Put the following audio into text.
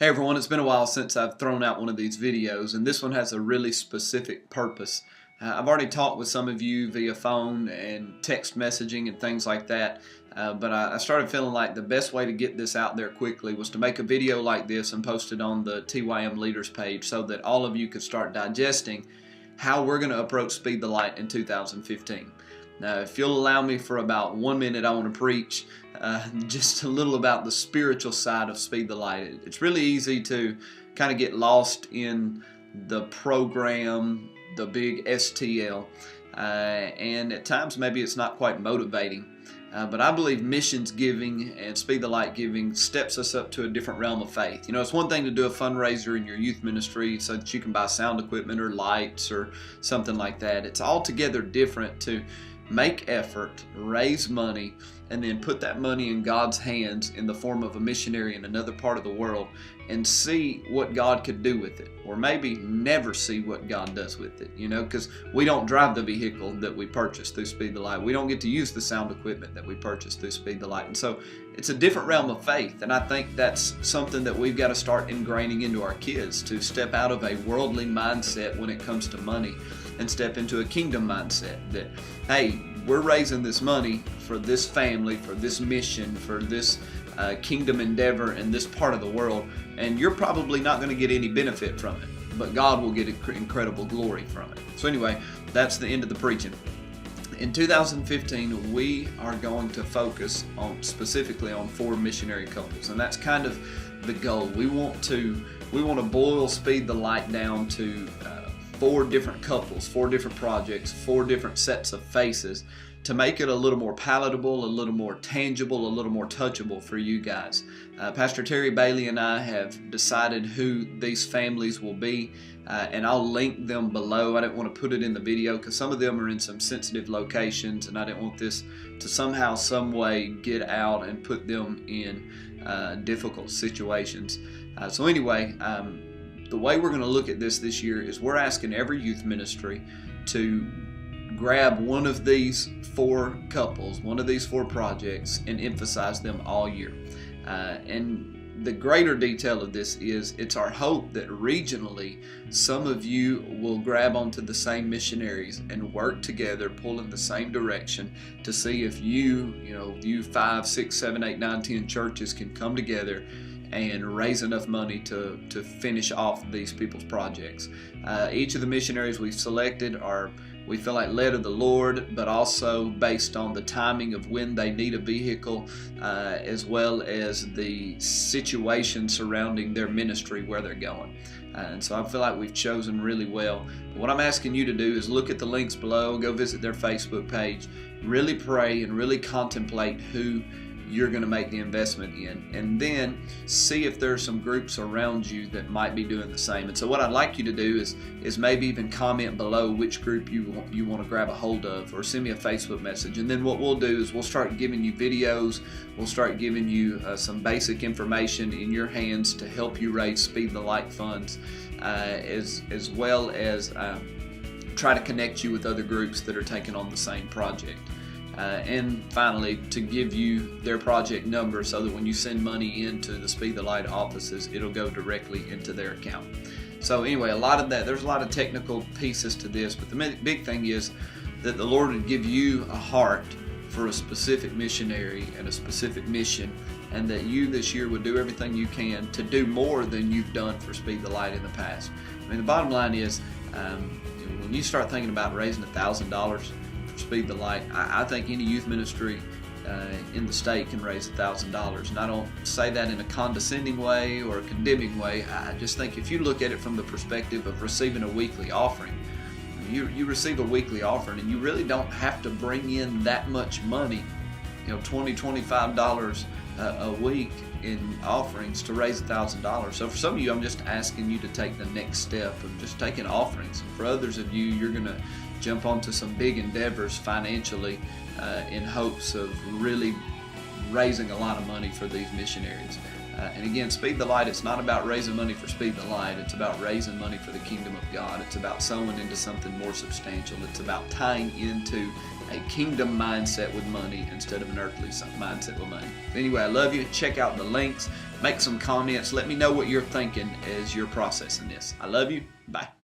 Hey everyone, it's been a while since I've thrown out one of these videos, and this one has a really specific purpose. I've already talked with some of you via phone and text messaging and things like that, but I started feeling like the best way to get this out there quickly was to make a video like this and post it on the TYM Leaders page so that all of you could start digesting how we're going to approach Speed the Light in 2015. Now, if you'll allow me for about 1 minute, I want to preach just a little about the spiritual side of Speed the Light. It's really easy to kind of get lost in the program, the big STL, and at times maybe it's not quite motivating. But I believe missions giving and Speed the Light giving steps us up to a different realm of faith. You know, it's one thing to do a fundraiser in your youth ministry so that you can buy sound equipment or lights or something like that. It's altogether different to make effort, raise money, and then put that money in God's hands in the form of a missionary in another part of the world and see what God could do with it, or maybe never see what God does with it, you know, because we don't drive the vehicle that we purchase through Speed the Light. We don't get to use the sound equipment that we purchase through Speed the Light. And so it's a different realm of faith, and I think that's something that we've got to start ingraining into our kids, to step out of a worldly mindset when it comes to money and step into a kingdom mindset that, hey, we're raising this money for this family, for this mission, for this kingdom endeavor in this part of the world, and you're probably not going to get any benefit from it, but God will get incredible glory from it. So anyway, that's the end of the preaching. In 2015, we are going to focus specifically on 4 missionary couples, and that's kind of the goal. We want to boil Speed the Light down to 4 different couples, 4 different projects, 4 different sets of faces to make it a little more palatable, a little more tangible, a little more touchable for you guys. Pastor Terry Bailey and I have decided who these families will be, and I'll link them below. I didn't want to put it in the video because some of them are in some sensitive locations, and I didn't want this to somehow, some way get out and put them in difficult situations. So anyway, the way we're going to look at this year is we're asking every youth ministry to grab one of these 4 couples, one of these 4 projects, and emphasize them all year. And the greater detail of this is it's our hope that regionally some of you will grab onto the same missionaries and work together, pull in the same direction to see if you 5, 6, 7, 8, 9, 10 churches can come together and raise enough money to finish off these people's projects. Each of the missionaries we've selected are, we feel like, led of the Lord, but also based on the timing of when they need a vehicle, as well as the situation surrounding their ministry, where they're going. And so I feel like we've chosen really well. But what I'm asking you to do is look at the links below, go visit their Facebook page, really pray and really contemplate who you're going to make the investment in, and then see if there's some groups around you that might be doing the same. And so what I'd like you to do is maybe even comment below which group you want to grab a hold of, or send me a Facebook message. And then what we'll do is we'll start giving you videos, we'll start giving you some basic information in your hands to help you raise Speed the Light funds, as well as try to connect you with other groups that are taking on the same project. And finally, to give you their project number so that when you send money into the Speed the Light offices, it'll go directly into their account. So anyway, there's a lot of technical pieces to this, but the big thing is that the Lord would give you a heart for a specific missionary and a specific mission, and that you this year would do everything you can to do more than you've done for Speed the Light in the past. I mean, the bottom line is, when you start thinking about raising $1,000 Speed the Light, I think any youth ministry in the state can raise $1,000, and I don't say that in a condescending way or a condemning way. I just think if you look at it from the perspective of receiving a weekly offering, you receive a weekly offering and you really don't have to bring in that much money, $20, $25 a week in offerings to raise $1,000. So for some of you, I'm just asking you to take the next step of just taking offerings. And for others of you, you're going to jump onto some big endeavors financially in hopes of really raising a lot of money for these missionaries. And again, Speed the Light, it's not about raising money for Speed the Light. It's about raising money for the kingdom of God. It's about sowing into something more substantial. It's about tying into a kingdom mindset with money instead of an earthly mindset with money. Anyway, I love you. Check out the links. Make some comments. Let me know what you're thinking as you're processing this. I love you. Bye.